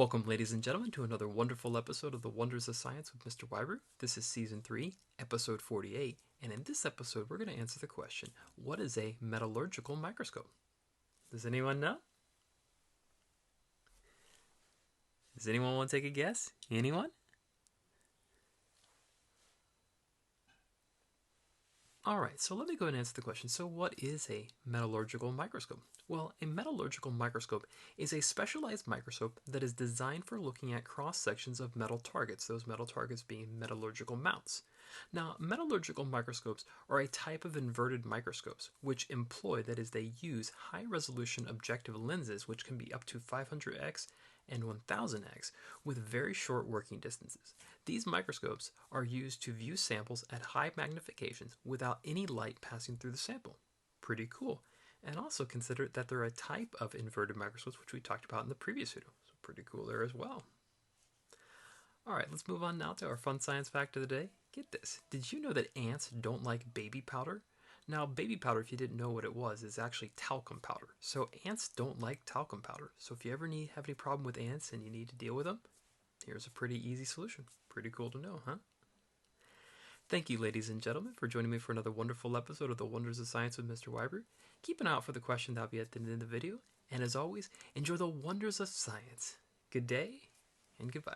Welcome, ladies and gentlemen, to another wonderful episode of The Wonders of Science with Mr. Whybrew. This is Season 3, Episode 48, and in this episode, we're going to answer the question, what is a metallurgical microscope? Does anyone know? Does anyone want to take a guess? Anyone? Alright, so let me go ahead and answer the question. So what is a metallurgical microscope? Well, a metallurgical microscope is a specialized microscope that is designed for looking at cross-sections of metal targets, those metal targets being metallurgical mounts. Now, metallurgical microscopes are a type of inverted microscopes which employ, that is, they use high-resolution objective lenses which can be up to 500x and 1000x with very short working distances. These microscopes are used to view samples at high magnifications without any light passing through the sample. Pretty cool. And also consider that they're a type of inverted microscopes which we talked about in the previous video. So pretty cool there as well. Alright, let's move on now to our fun science fact of the day. Get this. Did you know that ants don't like baby powder? Now, baby powder, if you didn't know what it was, is actually talcum powder. So ants don't like talcum powder. So if you ever have any problem with ants and you need to deal with them, here's a pretty easy solution. Pretty cool to know, huh? Thank you, ladies and gentlemen, for joining me for another wonderful episode of The Wonders of Science with Mr. Whybrew. Keep an eye out for the question that'll be at the end of the video. And as always, enjoy the wonders of science. Good day and goodbye.